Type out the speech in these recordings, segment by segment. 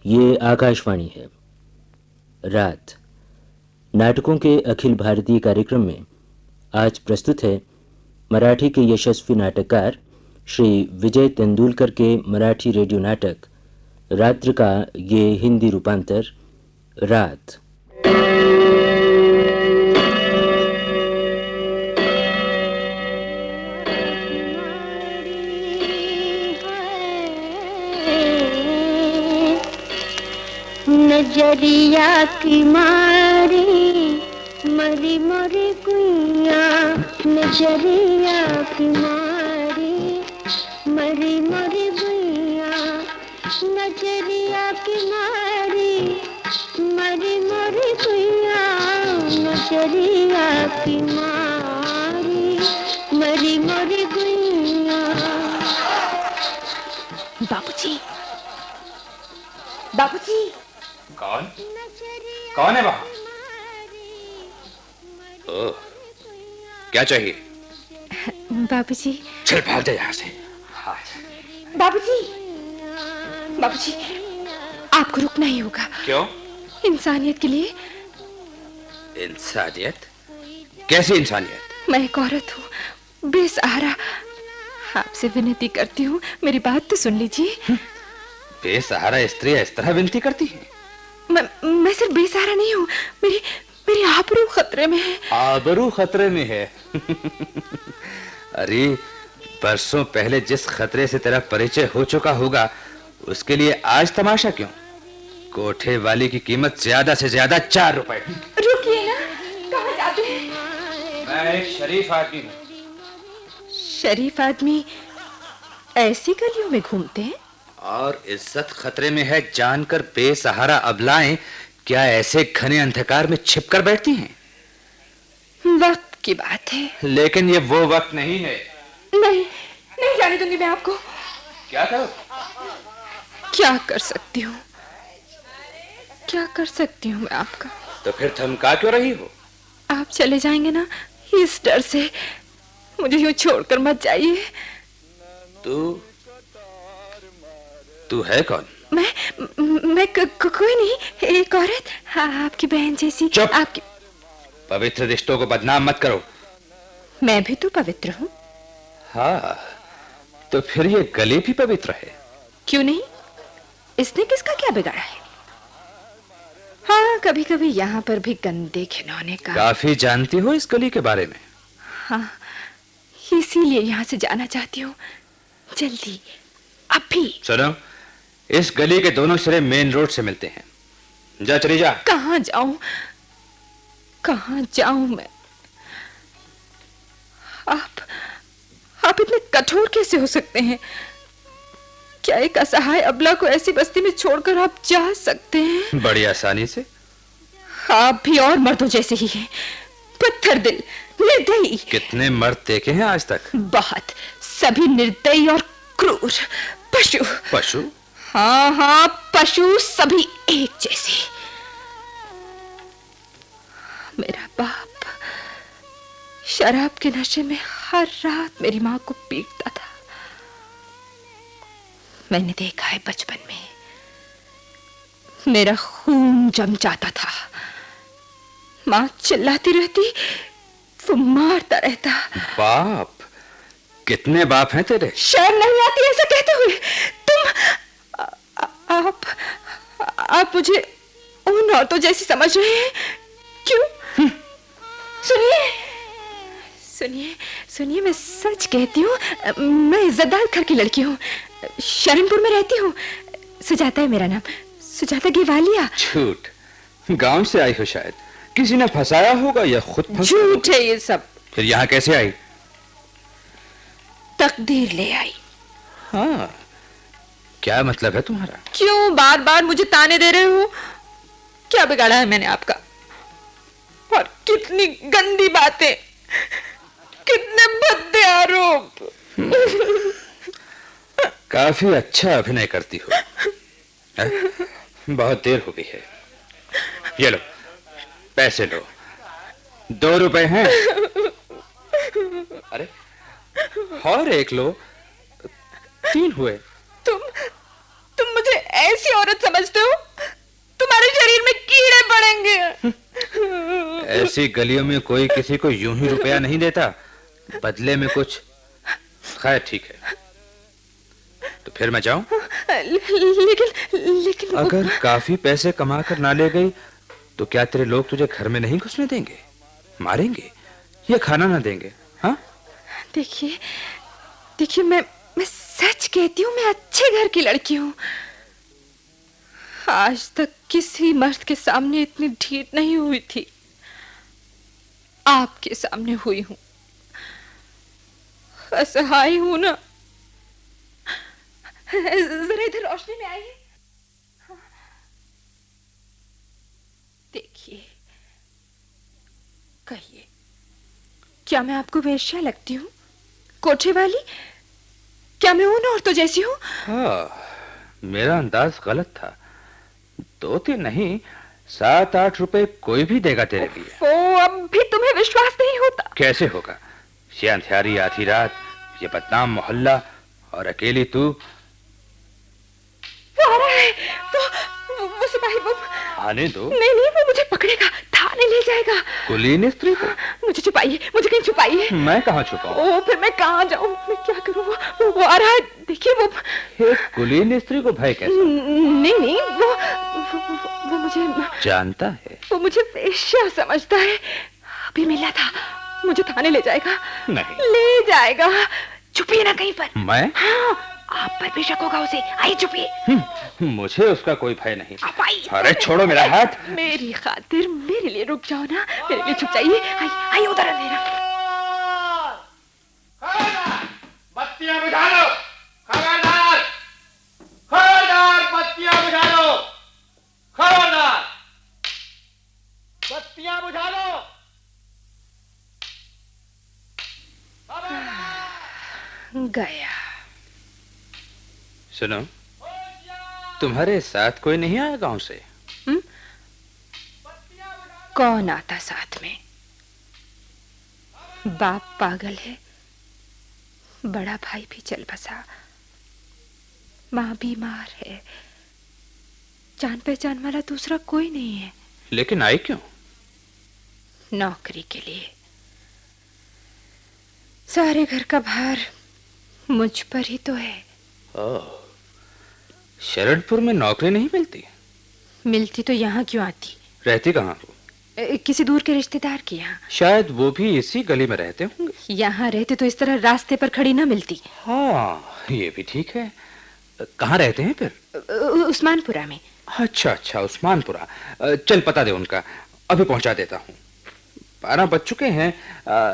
ये आकाशवाणी है। रात नाटकों के अखिल भारतीय कार्यक्रम में आज प्रस्तुत है मराठी के यशस्वी नाटककार श्री विजय तेंदुलकर के मराठी रेडियो नाटक रात्र का ये हिंदी रूपांतर रात। नजरिया की मारी मरी मरी गुइया, नजरिया की मारी मरी मरी गुइया, नजरिया की मारी मरी मरी गुइया, नजरिया की मारी मरी मरी गुइया। बाबूजी, बाबूजी। कौन है वहां? ओह, क्या चाहिए? बाबूजी। चल भाग जा यहाँ से। बाबूजी, बाबूजी, आपको रुकना ही होगा। क्यों? इंसानियत के लिए। इंसानियत? कैसी इंसानियत? मैं एक औरत हूँ, बेसहारा। आपसे विनती करती हूँ, मेरी बात तो सुन लीजिए। बेसहारा स्त्री इस तरह विनती करती है? मैं सिर्फ बेसहारा नहीं हूँ, मेरी आबरू खतरे में है। आबरू खतरे में है? अरे बरसों पहले जिस खतरे से तेरा परिचय हो चुका होगा, उसके लिए आज तमाशा क्यों? कोठे वाली की कीमत ज्यादा से ज्यादा 4 रुपए। रुकिए ना, कहाँ जाते हैं? मैं एक शरीफ आदमी हूँ। शरीफ आदमी ऐसी गलियों में घूमते हैं? और इज्जत खतरे में है जानकर बेसहारा अबलाएं क्या ऐसे घने अंधकार में छिपकर बैठती हैं? वक्त की बात है। लेकिन ये वो वक्त नहीं है। नहीं जाने दूंगी मैं आपको। क्या करो? क्या कर सकती हूँ, क्या कर सकती हूँ मैं आपका? तो फिर थमका क्यों रही हो? आप चले जाएंगे ना, इस डर से। मुझे यूं छोड़कर मत जाइए। तू है कौन? मैं कोई नहीं, एक औरत। हाँ, आपकी बहन जैसी। चुप! आपकी पवित्र रिश्तों को बदनाम मत करो। मैं भी तो पवित्र हूँ। हाँ, तो फिर ये गली भी पवित्र है। क्यों नहीं? इसने किसका क्या बिगाड़ा है? हाँ, कभी कभी यहाँ पर भी गंदे खिलौने का। काफी जानती हो इस गली के बारे में। हाँ, इसीलिए यहाँ से जाना चाहती हूँ, जल्दी, अभी। सुनो, इस गली के दोनों सिरे मेन रोड से मिलते हैं। जा, चली जा। कहाँ जाऊं, कहाँ जाऊं मैं? आप इतने कठोर कैसे हो सकते हैं? क्या एक असहाय अबला को ऐसी बस्ती में छोड़कर आप जा सकते हैं? बड़ी आसानी से। आप भी और मर्दों जैसे ही हैं, पत्थर दिल, निर्दयी। कितने मर्द देखे हैं आज तक? बहुत, सभी निर्दयी और क्रूर, पशु। पशु? हाँ, पशु, सभी एक जैसे। मेरा बाप शराब के नशे में हर रात मेरी माँ को पीटता था। मैंने देखा है बचपन में, मेरा खून जम जाता था। माँ चिल्लाती रहती, वो मारता रहता। बाप? कितने बाप हैं तेरे? शर्म नहीं आती ऐसा कहते हुए? आप मुझे उन औरतों जैसी समझ रहे हैं? क्यों? सुनिए, मैं सच कहती हूँ। मैं इज्जतदार घर की लड़की हूँ, शरणपुर में रहती हूँ। सुजाता है मेरा नाम, सुजाता गेवालिया। झूठ, गांव से आई हो शायद। किसी ने फंसाया होगा या खुद फंसा? झूठ है ये सब। फिर यहाँ कैसे आई? तकदीर ले आई। हाँ, क्या मतलब है तुम्हारा? क्यों बार बार मुझे ताने दे रहे हो? क्या बिगाड़ा है मैंने आपका? और कितनी गंदी बातें, कितने भद्दे आरोप। काफी अच्छा अभिनय करती हो। बहुत देर हो गई है। ये लो, पैसे लो। 2 रुपए हैं। अरे और एक लो, 3 हुए। तुम मुझे ऐसी औरत समझते हो ऐसी गलियों में कोई किसी को यूं ही रुपया नहीं देता, बदले में कुछ। खैर ठीक है, तो फिर मैं जाऊं? लेकिन अगर काफी पैसे कमा कर ना ले गई तो क्या तेरे लोग तुझे घर में नहीं घुसने देंगे, मारेंगे या खाना ना देंगे? हाँ, देखिए मैं सच कहती हूँ, मैं अच्छे घर की लड़की हूँ। आज तक किसी मर्द के सामने इतनी ढीठ नहीं हुई थी, आपके सामने हुई हूँ। असहाय हूँ ना। जरा इधर रोशनी में आइए। देखिए, कहिए, क्या मैं आपको वेश्या लगती हूँ? कोठे वाली? क्या मैं उन औरतों जैसी हूँ? हाँ, मेरा अंदाज गलत था। 2-3 नहीं, 7-8 रुपए कोई भी देगा तेरे लिए। ओ, अब भी तुम्हें विश्वास नहीं होता? कैसे होगा? ये अंधियारी आधी रात, ये बदनाम मोहल्ला और अकेली तू। वो आ रहा है। वो सिपाही, वो आने दो। नहीं, वो मुझे पकड़ेगा, थाने ले जाएगा। कुलीन स्त्री को? मुझे छुपाइए, मुझे कहीं छुपाइए। मैं कहाँ छुपाऊं? ओ, फिर मैं कहाँ जाऊं? मैं क्या करूं? वो आ रहा है, देखिए वो। एक कुलीन स्त्री को भय कैसा? नहीं, वो मुझे जानता है। वो मुझे वेश्या समझता है। अभी मिला था, मुझे थाने ले जाएगा। नहीं ले जाएगा। छुपिए ना कहीं पर। मैं? हाँ, आप पर भी शक होगा उसे। आइए छुपिए। मुझे उसका कोई भय नहीं। आप आइए। अरे छोड़ो मेरा हाथ। मेरी खातिर मेरे लिए रुक जाओ ना, मेरे लिए छुप जाइए। आइए उधर अंधेरा। बत्तियां बुझा लो। खबरदार, खबरदार, बत्तियां बुझा लो। खबरदार, बत्तियां बुझा लो। गया। सुनो, तुम्हारे साथ कोई नहीं आया गांव से? कौन आता साथ में? बाप पागल है, बड़ा भाई भी चल बसा, माँ बीमार है, जान पहचान वाला दूसरा कोई नहीं है। लेकिन आई क्यों? नौकरी के लिए। सारे घर का भार मुझ पर ही तो है। ओह, शरणपुर में नौकरी नहीं मिलती? मिलती तो यहाँ क्यों आती? रहती कहाँ हो? किसी दूर के रिश्तेदार के यहाँ। शायद वो भी इसी गली में रहते होंगे। यहाँ रहते तो इस तरह रास्ते पर खड़ी ना मिलती। हाँ, ये भी ठीक है। कहाँ रहते हैं फिर? उस्मानपुरा में। अच्छा, उस्मानपुरा। चल पता दे उनका, अभी पहुंचा देता हूँ। 12 बज चुके हैं,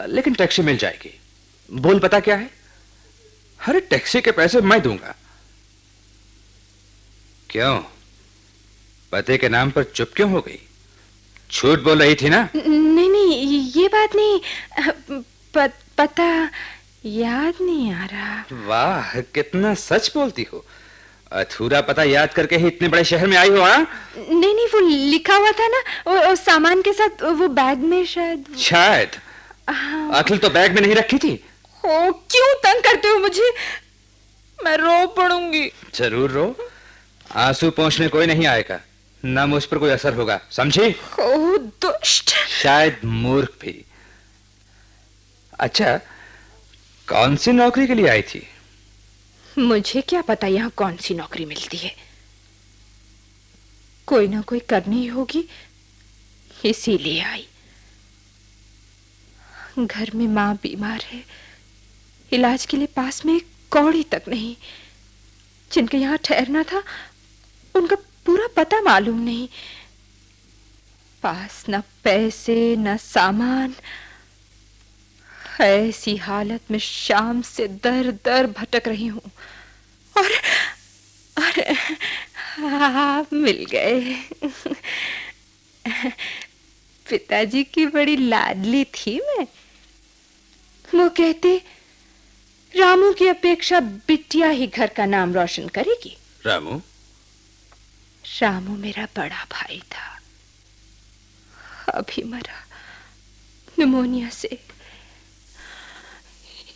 लेकिन टैक्सी मिल जाएगी। बोल पता क्या है? अरे टैक्सी के पैसे मैं दूंगा। क्यों, पते के नाम पर चुप क्यों हो गई? झूठ बोल रही थी ना? नहीं, ये बात नहीं। पता याद नहीं आ रहा। वाह, कितना सच बोलती हो। अधूरा पता याद करके ही इतने बड़े शहर में आई हो? हाँ, नहीं, वो लिखा हुआ था ना, वो सामान के साथ, वो बैग में शायद। हाँ। अखिल तो बैग में नहीं रखी थी। ओ, क्यों तंग करते हो मुझे? मैं रो पड़ूंगी। जरूर रो, आंसू पोंछने कोई नहीं आएगा, ना मुझ पर कोई असर होगा, समझी? ओ दुष्ट। शायद मूर्ख भी। अच्छा, कौन सी नौकरी के लिए आई थी? मुझे क्या पता यहाँ कौन सी नौकरी मिलती है। कोई ना कोई करनी होगी, इसीलिए आई। घर में माँ बीमार है, इलाज के लिए पास में एक कौड़ी तक नहीं। जिनके यहाँ ठहरना था, उनका पूरा पता मालूम नहीं। पास न पैसे न सामान। ऐसी हालत में शाम से दर दर भटक रही हूं, और आप मिल गए। पिताजी की बड़ी लाडली थी मैं। वो कहते, रामू की अपेक्षा बिटिया ही घर का नाम रोशन करेगी। रामू? रामू मेरा बड़ा भाई था, अभी मरा निमोनिया से।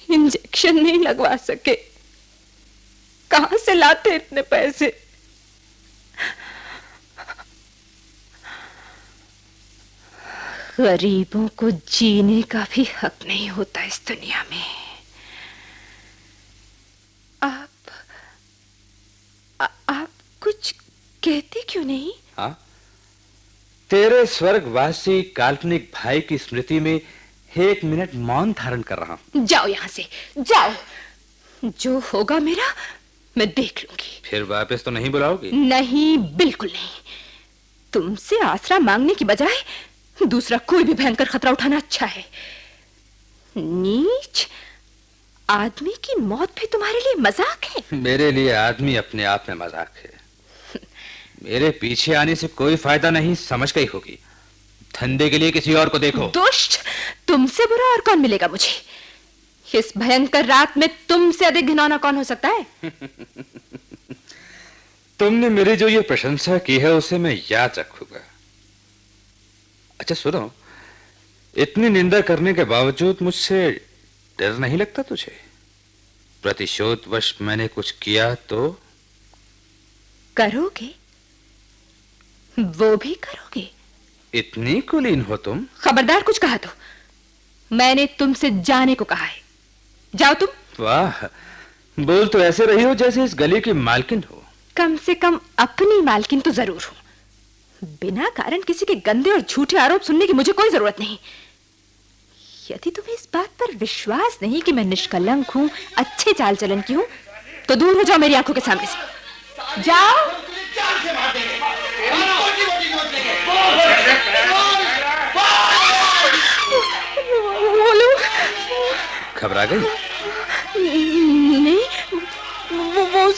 इंजेक्शन नहीं लगवा सके, कहां से लाते इतने पैसे? गरीबों को जीने का भी हक नहीं होता इस दुनिया में। आप कुछ कहते क्यों नहीं? हाँ, तेरे स्वर्गवासी काल्पनिक भाई की स्मृति में 1 मिनट मौन धारण कर रहा हूं। जाओ यहां से, जाओ। जो होगा मेरा मैं देख लूंगी। फिर वापस तो नहीं बुलाओगी? नहीं, बिल्कुल नहीं। तुमसे आसरा मांगने की बजाय दूसरा कोई भी भयंकर खतरा उठाना अच्छा है। नीच आदमी की मौत भी तुम्हारे लिए मजाक है? मेरे लिए आदमी अपने आप में मजाक है। मेरे पीछे आने से कोई फायदा नहीं, समझ गई होगी। धंधे के लिए किसी और को देखो। दुष्ट, तुमसे बुरा और कौन मिलेगा मुझे? इस भयंकर रात में तुमसे अधिक घिनौना कौन हो सकता है? तुमने मेरी जो ये प्रशंसा की है उसे मैं याद रखूंगा। अच्छा सुनो, इतनी निंदा करने के बावजूद मुझसे डर नहीं लगता तुझे? प्रतिशोधवश मैंने कुछ किया तो? करोगे? वो भी करोगे? इतनी कुलीन हो तुम? खबरदार कुछ कहा तो मैंने तुमसे जाने को कहा है। जाओ तुम। वाह, बोल तो ऐसे रही हो जैसे इस गली की मालकिन हो। कम से कम अपनी मालकिन तो जरूर हूं। बिना कारण किसी के गंदे और झूठे आरोप सुनने की मुझे कोई जरूरत नहीं। यदि तुम्हें इस बात पर विश्वास नहीं कि मैं निष्कलंक हूं, अच्छे चाल चलन की हूं, तो दूर हो जाओ मेरी आंखों के सामने से। जाओ। वो लोग घबरा गई? नहीं, वो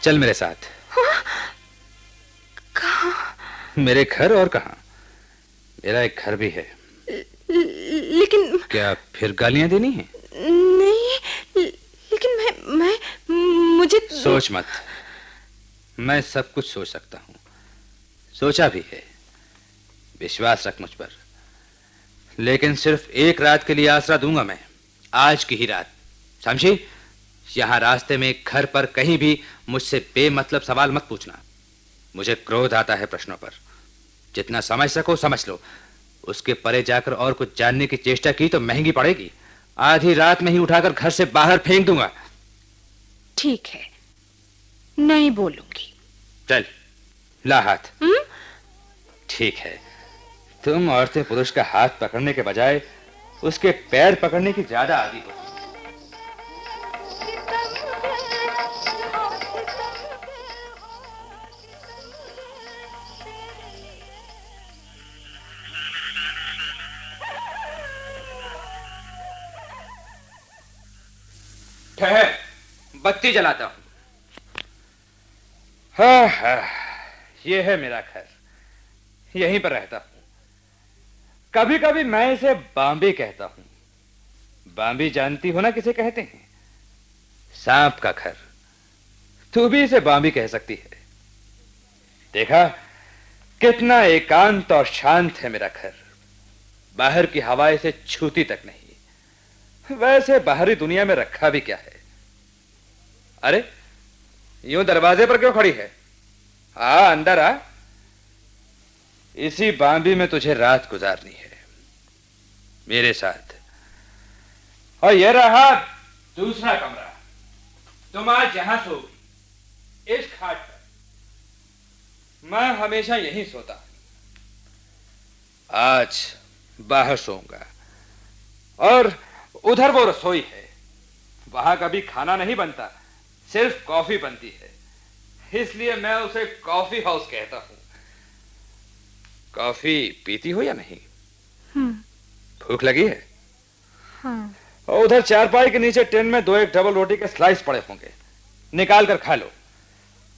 चल मेरे साथ। कहाँ? मेरे घर और कहाँ? मेरा एक घर भी है। लेकिन क्या फिर गालियां देनी है? नहीं, लेकिन मैं मुझे सोच मत, मैं सब कुछ सोच सकता हूं, सोचा भी है। विश्वास रख मुझ पर। लेकिन सिर्फ एक रात के लिए आसरा दूंगा मैं, आज की ही रात, समझी? यहां रास्ते में घर पर कहीं भी मुझसे बेमतलब सवाल मत पूछना। मुझे क्रोध आता है प्रश्नों पर। जितना समझ सको समझ लो। उसके परे जाकर और कुछ जानने की चेष्टा की तो महंगी पड़ेगी। आधी रात में ही उठाकर घर से बाहर फेंक दूंगा। ठीक है, नहीं बोलूंगी। चल, ला हाथ। ठीक है, तुम औरतें पुरुष का हाथ पकड़ने के बजाय उसके पैर पकड़ने की ज्यादा आदी हो। ठहर, बत्ती जलाता हूं। हाँ, ये है मेरा घर, यहीं पर रहता हूं। कभी कभी मैं इसे बाम्बी कहता हूं। बाम्बी जानती हो ना किसे कहते हैं? सांप का घर। तू भी इसे बाम्बी कह सकती है। देखा कितना एकांत और शांत है मेरा घर। बाहर की हवा इसे छूती तक नहीं। वैसे बाहरी दुनिया में रखा भी क्या है? अरे यूं दरवाजे पर क्यों खड़ी है? आ अंदर आ। इसी बाम्बी में तुझे रात गुजारनी है मेरे साथ। और यह रहा दूसरा कमरा। तुम आज यहां सोओगी, इस खाट पर। मैं हमेशा यहीं सोता। आज बाहर सोऊंगा। और उधर वो रसोई है, वहां कभी खाना नहीं बनता, सिर्फ कॉफी बनती है। इसलिए मैं उसे कॉफी हाउस कहता हूं। कॉफी पीती हो या नहीं? भूख लगी है? हाँ। और उधर चारपाई के नीचे टिन में 2-1 डबल रोटी के स्लाइस पड़े होंगे, निकाल कर खा लो।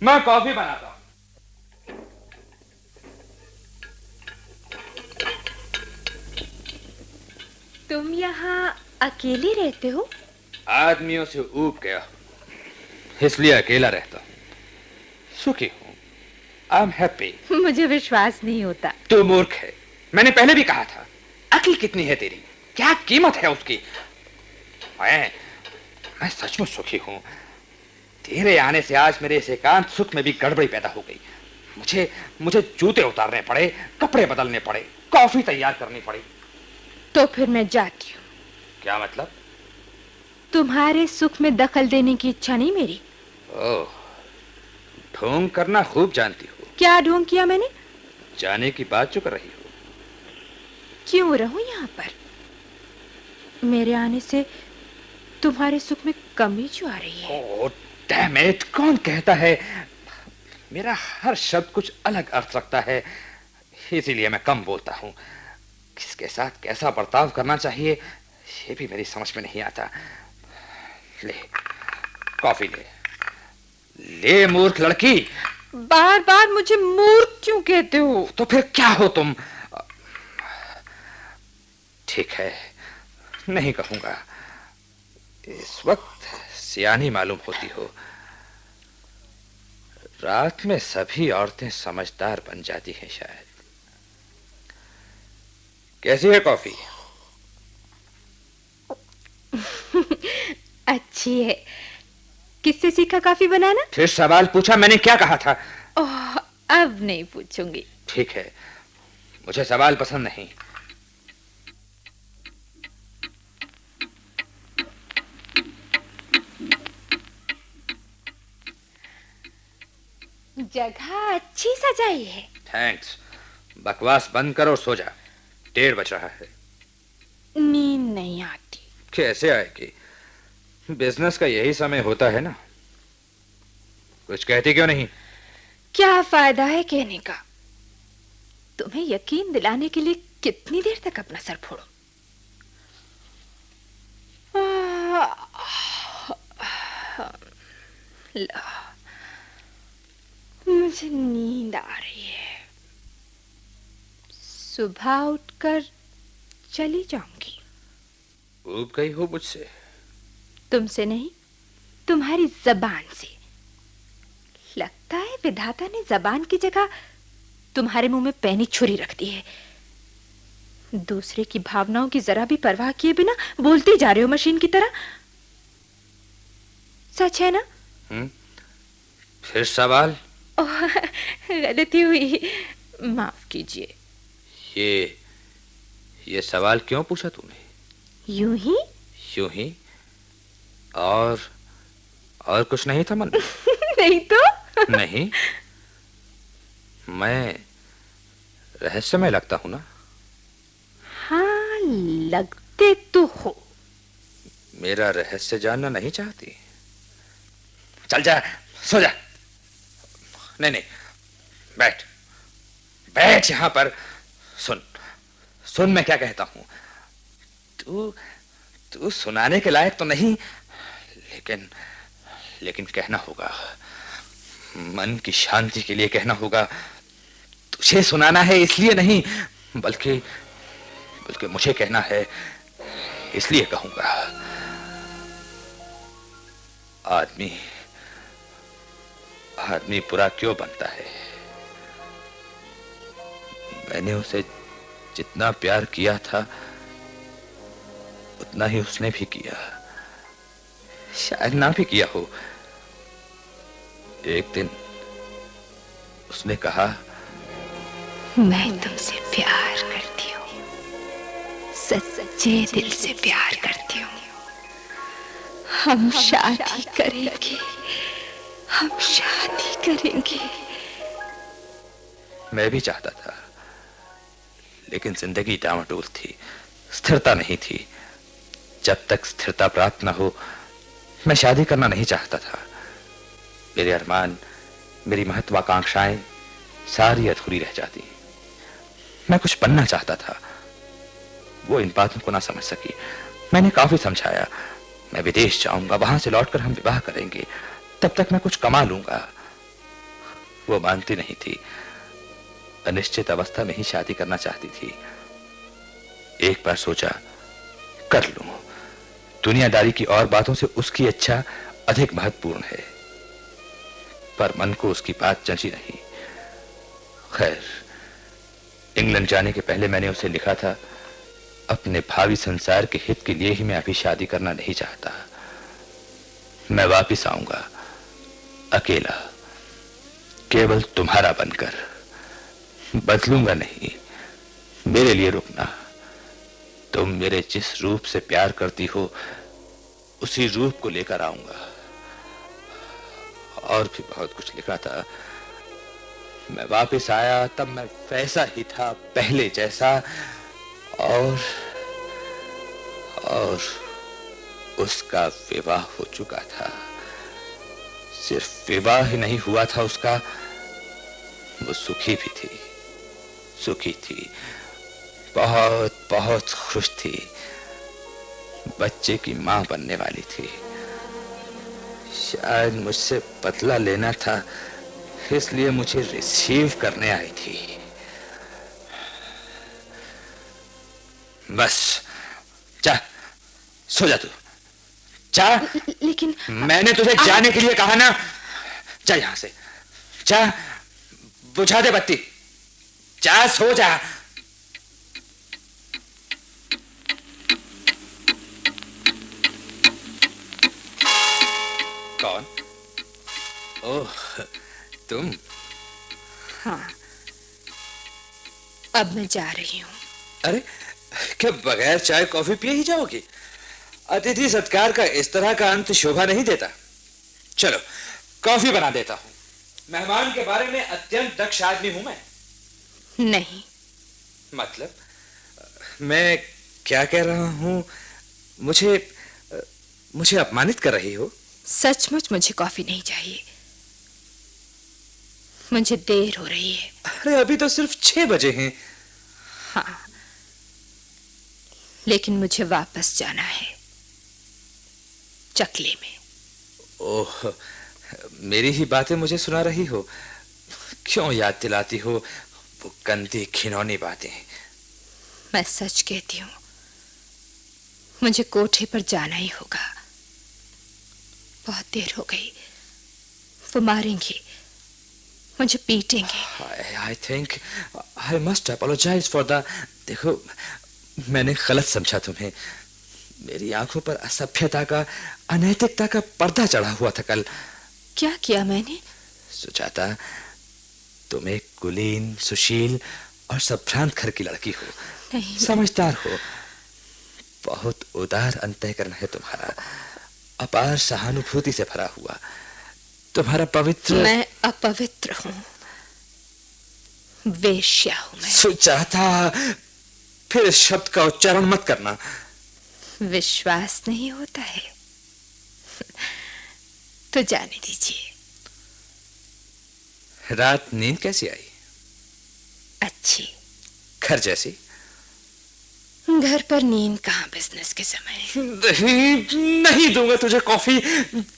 मैं कॉफी बनाता हूं। तुम यहाँ अकेले रहते हो? आदमियों से ऊब गया हूं, इसलिए अकेला रहता हूं। सुखी हूं। I am happy. मुझे विश्वास नहीं होता। तू मूर्ख है, मैंने पहले भी कहा था। अक्ल कितनी है तेरी, क्या कीमत है उसकी? मैं सचमुच सुखी हूं। तेरे आने से आज मेरे इस एकांत सुख में भी गड़बड़ी पैदा हो गई। मुझे मुझे जूते उतारने पड़े, कपड़े बदलने पड़े, कॉफी तैयार करनी पड़ी। तो फिर मैं जाती हूँ। क्या मतलब? तुम्हारे सुख में दखल देने की इच्छा नहीं मेरी। ओह, ढोंग करना खूब जानती हो। क्या ढोंग किया मैंने? जाने की बात जो कर रही हो। क्यों रहूं यहाँ पर? मेरे आने से तुम्हारे सुख में कमी जो आ रही है। ओह डैम इट, कौन कहता है? मेरा हर शब्द कुछ अलग अर्थ रखता है, इसीलिए मैं कम बोलता हूँ। किसके साथ कैसा बर्ताव करना चाहिए ये भी मेरी समझ में नहीं आता। ले कॉफी ले। ले मूर्ख लड़की। बार बार मुझे मूर्ख क्यों कहते हो? तो फिर क्या हो तुम? ठीक है, नहीं कहूंगा। इस वक्त सियानी मालूम होती हो। रात में सभी औरतें समझदार बन जाती हैं शायद। कैसी है कॉफी? अच्छी है। किससे सीखा कॉफी बनाना? फिर सवाल पूछा, मैंने क्या कहा था? ओह, अब नहीं पूछूंगी। ठीक है, मुझे सवाल पसंद नहीं। जगह अच्छी सजाई है। थैंक्स। बकवास बंद कर और सो जा, 1:30 बज रहा है। नींद नहीं आती। कैसे आएगी? बिजनेस का यही समय होता है ना। कुछ कहती क्यों नहीं? क्या फायदा है कहने का? तुम्हें यकीन दिलाने के लिए कितनी देर तक अपना सर फोड़ो? मुझे नींद आ रही है। सुबह उठकर चली जाऊंगी। ऊब गई हो मुझसे? तुमसे नहीं, तुम्हारी जबान से। लगता है विधाता ने जबान की जगह तुम्हारे मुंह में पैनी छुरी रख दी है। दूसरे की भावनाओं की जरा भी परवाह किए बिना बोलते जा रहे हो मशीन की तरह। सच है ना? फिर सवाल? गलती हुई, माफ कीजिए। ये सवाल क्यों पूछा तूने? यूं ही? यूं ही? और कुछ नहीं था मन में? नहीं तो? नहीं, मैं रहस्यमय लगता हूं ना? हाँ, लगते तो हो। मेरा रहस्य जानना नहीं चाहती? चल जा, सो जा। नहीं नहीं, बैठ बैठ यहां पर। सुन मैं क्या कहता हूं। तू सुनाने के लायक तो नहीं, लेकिन कहना होगा। मन की शांति के लिए कहना होगा। तुझे सुनाना है इसलिए नहीं, बल्कि मुझे कहना है इसलिए कहूंगा। आदमी बुरा क्यों बनता है? मैंने उसे जितना प्यार किया था उतना ही उसने भी किया। शायद ना भी किया हो। एक दिन उसने कहा, मैं तुमसे प्यार करती हूँ, सच्चे दिल से प्यार करती हूँ। हम शादी करेंगे, हम शादी करेंगे। मैं भी चाहता था, लेकिन जिंदगी डामाडोल थी, स्थिरता नहीं थी। जब तक स्थिरता प्राप्त न हो, मैं शादी करना नहीं चाहता था। मेरे अरमान, मेरी महत्वाकांक्षाएं सारी अधूरी रह जाती। मैं कुछ बनना चाहता था। वो इन बातों को ना समझ सकी। मैंने काफी समझाया, मैं विदेश जाऊंगा, वहां से लौटकर हम विवाह करेंगे, तब तक मैं कुछ कमा लूंगा। वो मानती नहीं थी। अनिश्चित अवस्था में ही शादी करना चाहती थी। एक बार सोचा कर लूं। दुनियादारी की और बातों से उसकी इच्छा अधिक महत्वपूर्ण है, पर मन को उसकी बात जंची नहीं। खैर, इंग्लैंड जाने के पहले मैंने उसे लिखा था, अपने भावी संसार के हित के लिए ही मैं अभी शादी करना नहीं चाहता। मैं वापिस आऊंगा, अकेला, केवल तुम्हारा बनकर। बदलूंगा नहीं, मेरे लिए रुकना। तुम मेरे जिस रूप से प्यार करती हो उसी रूप को लेकर आऊंगा। और भी बहुत कुछ लिखा था। मैं वापस आया तब मैं वैसा ही था, पहले जैसा। और उसका विवाह हो चुका था। सिर्फ विवाह ही नहीं हुआ था उसका, वो सुखी भी थी, सुखी थी, बहुत बहुत खुश थी। बच्चे की मां बनने वाली थी। शायद मुझसे बदला लेना था, इसलिए मुझे रिसीव करने आई थी। बस जा, सो जा तू, जा। लेकिन मैंने तुझे जाने के लिए कहा ना। जा यहां से, जा, बुझा दे बत्ती, जा, सो जा। कौन? ओह, तुम? हाँ, अब मैं जा रही हूँ। अरे, क्या बगैर चाय कॉफी पिए ही जाओगी? अतिथि सत्कार का इस तरह का अंत शोभा नहीं देता। चलो, कॉफी बना देता हूं। मेहमान के बारे में अत्यंत दक्ष आदमी हूं मैं। नहीं। मतलब? मैं क्या कह रहा हूं? मुझे अपमानित कर रही हो? सचमुच मुझे कॉफी नहीं चाहिए, मुझे देर हो रही है। अरे, अभी तो सिर्फ 6 बजे हैं। हाँ, लेकिन मुझे वापस जाना है, चकले में। ओह, मेरी ही बातें मुझे सुना रही हो? क्यों याद दिलाती हो वो गंदी घिनौनी बातें? मैं सच कहती हूँ, मुझे कोठे पर जाना ही होगा। बहुत देर हो गई, वो मारेंगे, मुझे पीटेंगे। I think I must apologize for the... देखो, मैंने गलत समझा तुम्हें। मेरी आंखों पर असभ्यता का, अनैतिकता का पर्दा चढ़ा हुआ था कल। क्या किया मैंने? सुजाता, तुम एक कुलीन, सुशील और संभ्रांत घर की लड़की हो। नहीं, समझदार हो। बहुत उदार अंतःकरण है तुम्हारा, अपार सहानुभूति से भरा हुआ। तुम्हारा पवित्र... मैं अपवित्र हूँ, वेश्या हूँ मैं। सुजाता, फिर इस शब्द का उच्चारण मत करना। विश्वास नहीं होता है तो जाने दीजिए। रात नींद कैसी आई? अच्छी। घर जैसी? घर पर नींद कहाँ बिजनेस के समय। नहीं दूंगा तुझे कॉफी।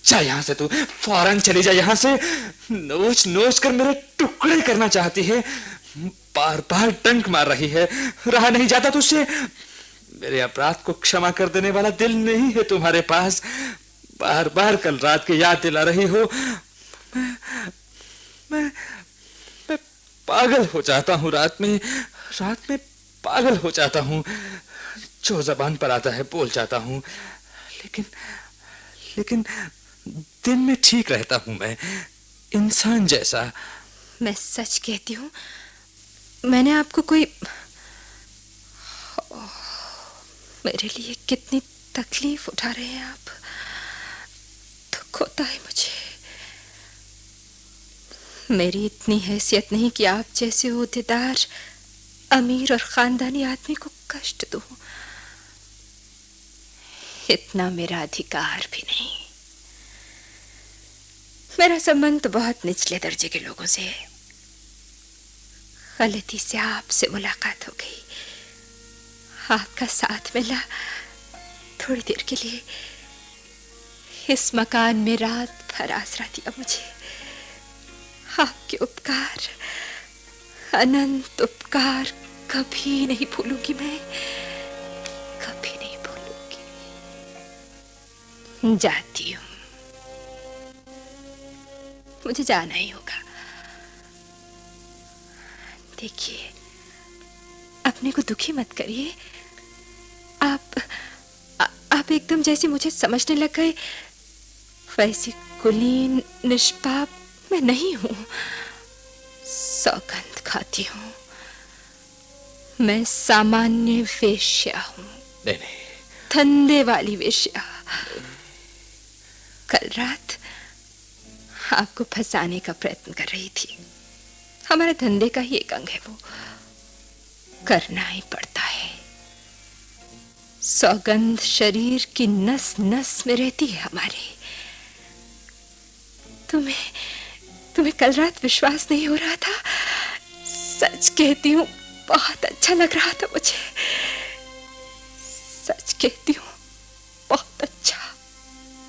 जा यहां से, तू फौरन चली जा यहां से। नोच नोच कर मेरे टुकड़े करना चाहती है, बार बार डंक मार रही है। रहा नहीं जाता तुझसे। मेरे अपराध को क्षमा कर देने वाला दिल नहीं है तुम्हारे पास। बार बार कल रात की याद दिला रही हो। मैं पागल हो जाता हूँ रात में पागल हो जाता हूँ। जो जबान पर आता है बोल जाता हूँ, लेकिन दिन में ठीक रहता हूँ मैं, इंसान जैसा। मैं सच कहती हूँ, मैंने आपको कोई... मेरे लिए कितनी तकलीफ उठा रहे हैं आप। दुख होता है मुझे। मेरी इतनी हैसियत नहीं कि आप जैसे ओहदेदार, अमीर और खानदानी आदमी को कष्ट दूं। इतना मेरा अधिकार भी नहीं। मेरा संबंध तो बहुत निचले दर्जे के लोगों से है। गलती से आपसे मुलाकात हो गई, आपका साथ मिला। थोड़ी देर के लिए इस मकान में रात भर आसरा दिया मुझे। आपके उपकार, अनंत उपकार कभी नहीं भूलूंगी मैं, कभी नहीं भूलूंगी। जाती हूँ, मुझे जाना ही होगा। देखिए, अपने को दुखी मत करिए। आप एकदम जैसे मुझे समझने लग गए, वैसी कुलीन निष्पाप मैं नहीं हूं। सौगंध खाती हूँ, मैं सामान्य वेश्या हूँ। नहीं नहीं, धंधे वाली वेश्या। कल रात आपको फंसाने का प्रयत्न कर रही थी। हमारे धंधे का ही एक अंग है वो, करना ही पड़ता है। सौगंध शरीर की नस नस में रहती है हमारे। तुम्हें कल रात विश्वास नहीं हो रहा था? सच कहती हूँ, बहुत अच्छा लग रहा था मुझे। सच कहती हूँ, बहुत अच्छा,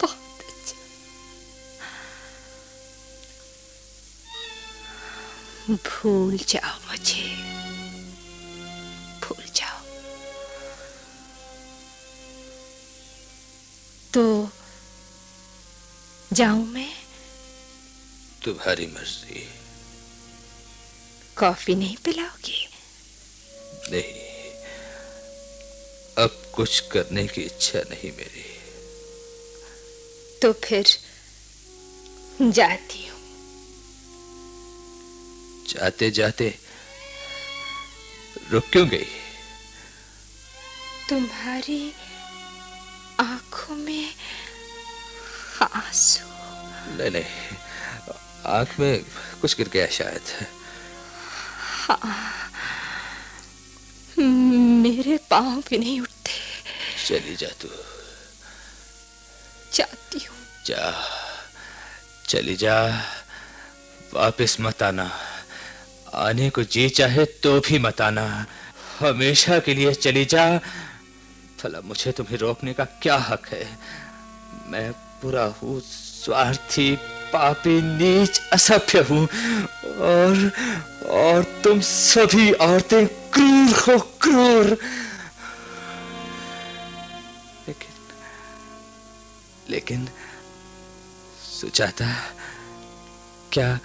बहुत अच्छा। भूल जाओ मुझे, भूल जाओ। तो जाऊं मैं? तुम्हारी मर्जी। कॉफी नहीं पिलाओगी? नहीं, अब कुछ करने की इच्छा नहीं मेरी। तो फिर जाती हूं। जाते जाते रुक क्यों गई? तुम्हारी आंखों में आंसू। नहीं नहीं, आंख में कुछ गिर गया शायद। हाँ, मेरे पांव भी नहीं उठते। चली जा तू। जाती हूँ। जा, चली जा, वापस मत आना। आने को जी चाहे तो भी मत आना। हमेशा के लिए चली जा। भला मुझे तुम्हें रोकने का क्या हक है? मैं बुरा हूँ, स्वार्थी, पापी, नीच, असभ्य हूँ। और तुम सभी औरतें क्रूर हो, क्रूर। लेकिन सुजाता, क्या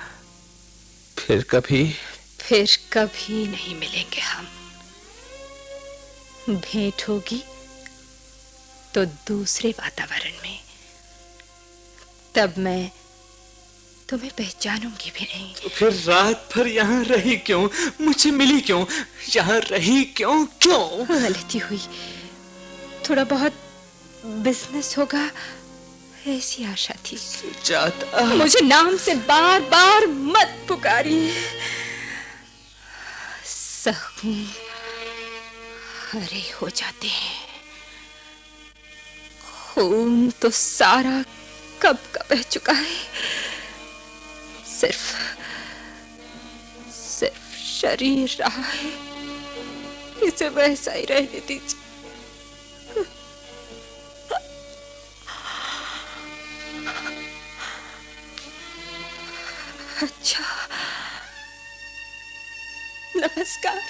फिर कभी नहीं मिलेंगे हम। भेंट होगी तो दूसरे वातावरण में। तब मैं तुम्हें पहचानूंगी भी नहीं। तो फिर रात भर यहाँ रही क्यों? मुझे मिली क्यों? यहाँ रही क्यों? गलती हुई। थोड़ा बहुत बिजनेस होगा ऐसी आशा थी। सुजाता, मुझे नाम से बार बार मत पुकारिए। सहू हरे हो जाते हैं। खून तो सारा कब का बह चुका है। सिर्फ शरीर रहा है। इसे वैसा ही रहने दीजिए। अच्छा, नमस्कार।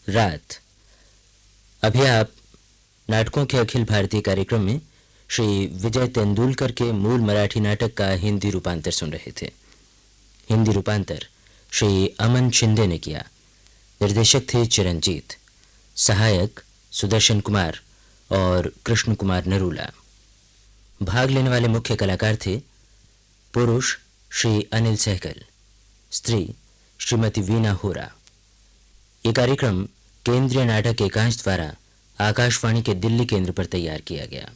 रात। अभी आप नाटकों के अखिल भारतीय कार्यक्रम में श्री विजय तेंदुलकर के मूल मराठी नाटक का हिंदी रूपांतर सुन रहे थे। हिंदी रूपांतर श्री अमन शिंदे ने किया। निर्देशक थे चिरंजीत, सहायक सुदर्शन कुमार और कृष्ण कुमार नरूला। भाग लेने वाले मुख्य कलाकार थे पुरुष श्री अनिल सहगल, स्त्री श्रीमती वीना होरा। ये कार्यक्रम केंद्रीय नाटक एकांश द्वारा आकाशवाणी के दिल्ली केंद्र पर तैयार किया गया।